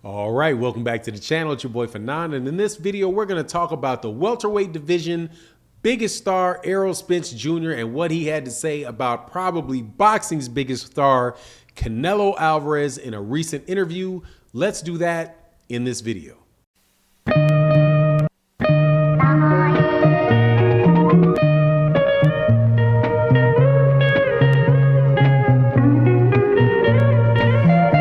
All right, welcome back to the channel. It's your boy Fanon, and in this video, we're going to talk about the welterweight division, biggest star Errol Spence Jr. and what he had to say about probably boxing's biggest star, Canelo Alvarez, in a recent interview. Let's do that in this video.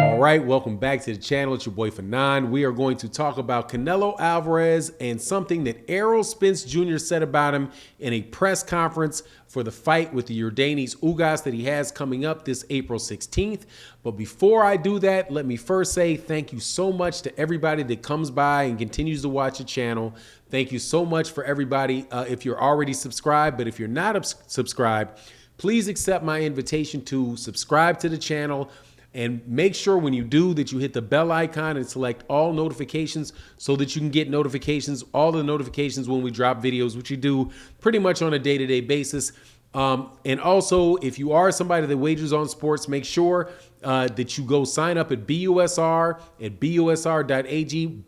All right, welcome back to the channel. It's your boy Fanon. We are going to talk about Canelo Alvarez and something that Errol Spence Jr. said about him in a press conference for the fight with the Jordanis Ugas that he has coming up this April 16th. But before I do that, let me first say thank you so much to everybody that comes by and continues to watch the channel. Thank you so much for everybody if you're already subscribed, but if you're not subscribed, please accept my invitation to subscribe to the channel. And make sure when you do that you hit the bell icon and select all notifications so that you can get notifications, all the notifications when we drop videos, which you do pretty much on a day-to-day basis. And also, if you are somebody that wagers on sports, make sure that you go sign up at BUSR at busr.ag/Fanon.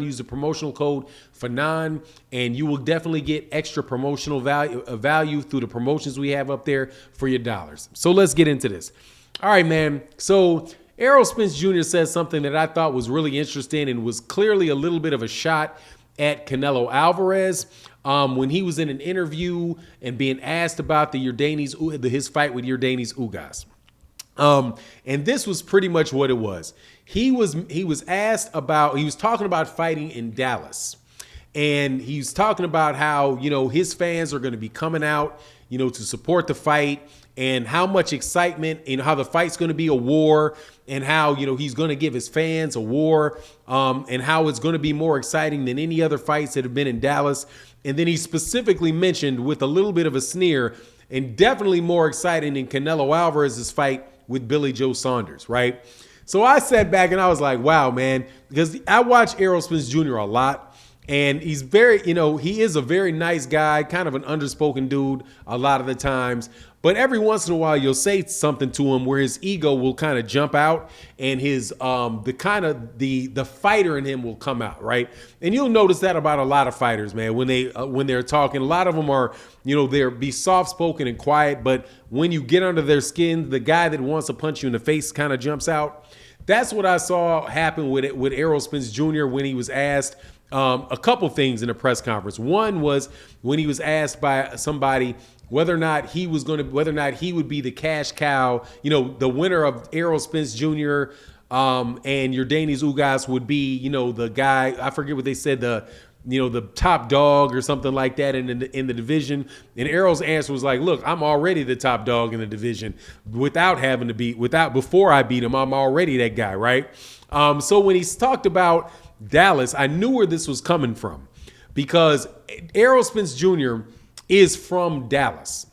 Use the promotional code Fanon, and you will definitely get extra promotional value through the promotions we have up there for your dollars. So let's get into this. All right, man. So Errol Spence Jr. says something that I thought was really interesting and was clearly a little bit of a shot at Canelo Alvarez when he was in an interview and being asked about his fight with Jordanis Ugas. And this was pretty much what it was. He was talking about fighting in Dallas. And he's talking about how, his fans are going to be coming out, to support the fight, and how much excitement, how the fight's going to be a war, and how, he's going to give his fans a war, and how it's going to be more exciting than any other fights that have been in Dallas. And then he specifically mentioned, with a little bit of a sneer, and definitely more exciting than Canelo Alvarez's fight with Billy Joe Saunders, right? So I sat back and I was like, wow, man, because I watch Errol Spence Jr. a lot. And he's very, he is a very nice guy, kind of an underspoken dude a lot of the times. But every once in a while, you'll say something to him where his ego will kind of jump out, and his the fighter in him will come out, right? And you'll notice that about a lot of fighters, man. When they're talking, a lot of them are, they'll be soft spoken and quiet, but when you get under their skin, the guy that wants to punch you in the face kind of jumps out. That's what I saw happen with Errol Spence Jr. when he was asked a couple things in a press conference. One was when he was asked by somebody whether or not he would be the cash cow, the winner of Errol Spence Jr. And Jordanis Ugas would be, the guy, I forget what they said, the top dog or something like that in the division. And Errol's answer was like, look, I'm already the top dog in the division before I beat him. I'm already that guy, right? So when he's talked about Dallas, I knew where this was coming from, because Errol Spence Jr. is from Dallas,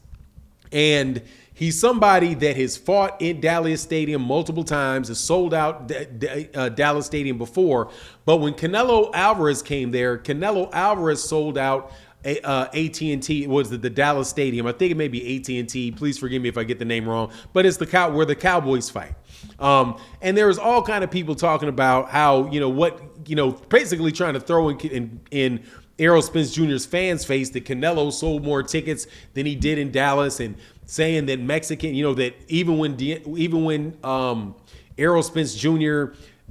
and he's somebody that has fought in Dallas Stadium multiple times, has sold out Dallas Stadium before. But when Canelo Alvarez came there, Canelo Alvarez sold out AT&T, the Dallas Stadium. I think it may be AT&T. Please forgive me if I get the name wrong, but it's where the Cowboys fight. And there was all kind of people talking about how, basically trying to throw in Errol Spence Jr.'s fans' face that Canelo sold more tickets than he did in Dallas, and saying that Mexican, that even when Errol Spence Jr.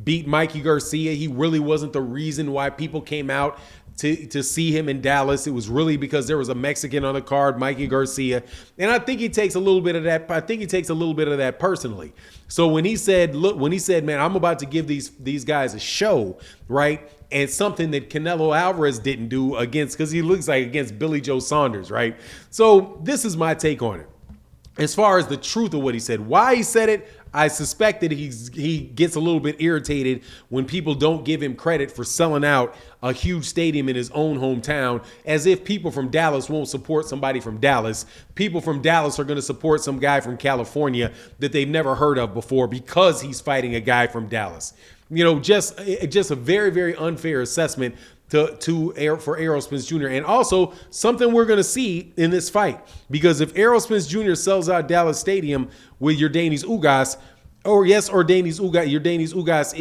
beat Mikey Garcia, he really wasn't the reason why people came out to see him in Dallas. It was really because there was a Mexican on the card, Mikey Garcia. And I think he takes a little bit of that. I think he takes a little bit of that personally. So when he said, man, I'm about to give these guys a show, right? And something that Canelo Alvarez didn't do because he looks like against Billy Joe Saunders, right? So this is my take on it. As far as the truth of what he said, why he said it, I suspect that he gets a little bit irritated when people don't give him credit for selling out a huge stadium in his own hometown, as if people from Dallas won't support somebody from Dallas. People from Dallas are going to support some guy from California that they've never heard of before because he's fighting a guy from Dallas. Just a very, very unfair assessment for Errol Spence Jr. And also something we're going to see in this fight, because if Errol Spence Jr. sells out Dallas Stadium with Jordanis Ugas, Or yes, Yordenis Ugas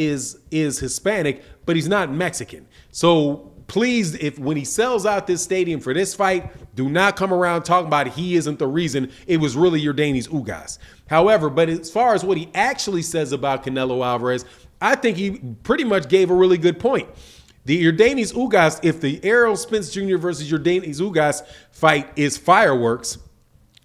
is Hispanic, but he's not Mexican. So please, if when he sells out this stadium for this fight, do not come around talking about he isn't the reason. It was really Yordenis Ugas. However, but as far as what he actually says about Canelo Alvarez, I think he pretty much gave a really good point. The Yordenis Ugas, if the Errol Spence Jr. versus Yordenis Ugas fight is fireworks,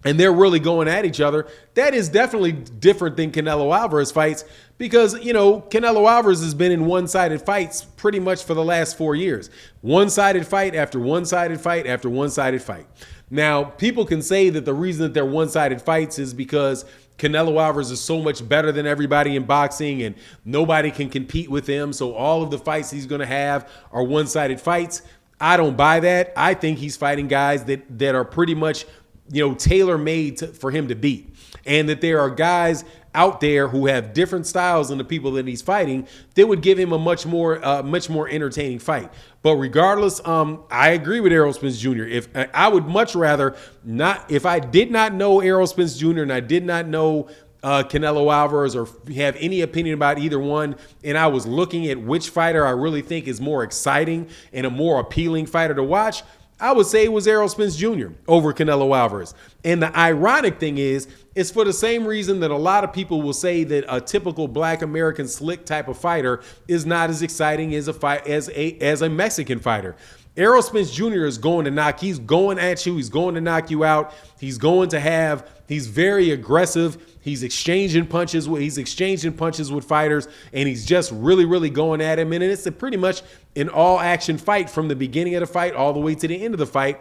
and they're really going at each other, that is definitely different than Canelo Alvarez fights because, you know, Canelo Alvarez has been in one-sided fights pretty much for the last 4 years. One-sided fight after one-sided fight after one-sided fight. Now, people can say that the reason that they're one-sided fights is because Canelo Alvarez is so much better than everybody in boxing and nobody can compete with him, so all of the fights he's going to have are one-sided fights. I don't buy that. I think he's fighting guys that are pretty much, you know, tailor-made for him to beat. And that there are guys out there who have different styles than the people that he's fighting that would give him a much more entertaining fight. But regardless, I agree with Errol Spence Jr. If I would much rather not, if I did not know Errol Spence Jr. and I did not know Canelo Alvarez or have any opinion about either one, and I was looking at which fighter I really think is more exciting and a more appealing fighter to watch, I would say it was Errol Spence Jr. over Canelo Alvarez. And the ironic thing is, it's for the same reason that a lot of people will say that a typical black American slick type of fighter is not as exciting as a Mexican fighter. Errol Spence Jr. is going to knock. He's going at you. He's going to knock you out. He's very aggressive. He's exchanging punches with fighters, and he's just really, really going at him. And it's pretty much an all-action fight from the beginning of the fight all the way to the end of the fight.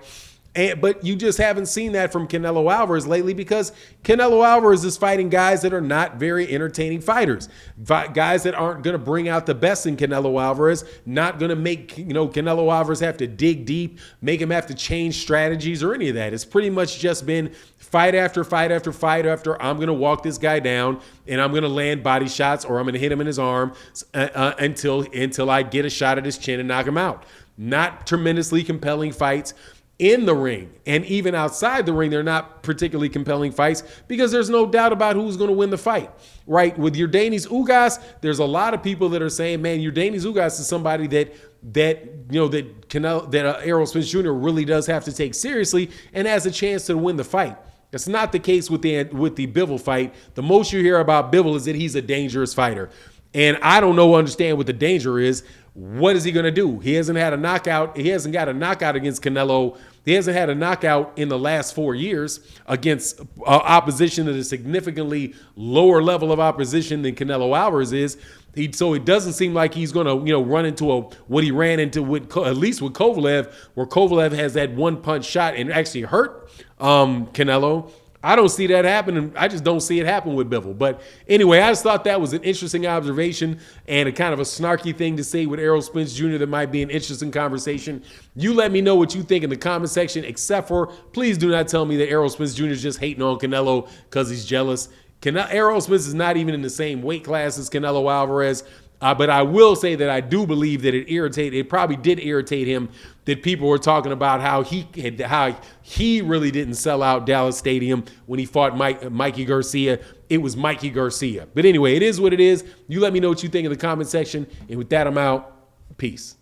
But you just haven't seen that from Canelo Alvarez lately because Canelo Alvarez is fighting guys that are not very entertaining fighters. Guys that aren't going to bring out the best in Canelo Alvarez, not going to make, you know, Canelo Alvarez have to dig deep, make him have to change strategies or any of that. It's pretty much just been fight after fight after fight after I'm going to walk this guy down and I'm going to land body shots or I'm going to hit him in his arm until I get a shot at his chin and knock him out. Not tremendously compelling fights. In the ring and even outside the ring, they're not particularly compelling fights because there's no doubt about who's going to win the fight, right? With Yordenis Ugas, there's a lot of people that are saying, man, Yordenis Ugas is somebody that Errol Spence Jr. really does have to take seriously and has a chance to win the fight. That's not the case with the Bivol fight. The most you hear about Bivol is that he's a dangerous fighter. And I don't understand what the danger is. What is he going to do? He hasn't had a knockout. He hasn't got a knockout against Canelo. He hasn't had a knockout in the last 4 years against opposition at a significantly lower level of opposition than Canelo Alvarez is. So it doesn't seem like he's going to, run into what he ran into at least with Kovalev, where Kovalev has that one punch shot and actually hurt Canelo. I don't see that happening. I just don't see it happen with Bivol. But anyway, I just thought that was an interesting observation and a kind of a snarky thing to say with Errol Spence Jr. that might be an interesting conversation. You let me know what you think in the comment section, except for please do not tell me that Errol Spence Jr. is just hating on Canelo because he's jealous. Errol Spence is not even in the same weight class as Canelo Alvarez. But I will say that I do believe that it probably did irritate him that people were talking about how he really didn't sell out Dallas Stadium when he fought Mikey Garcia. It was Mikey Garcia. But anyway, it is what it is. You let me know what you think in the comment section. And with that, I'm out. Peace.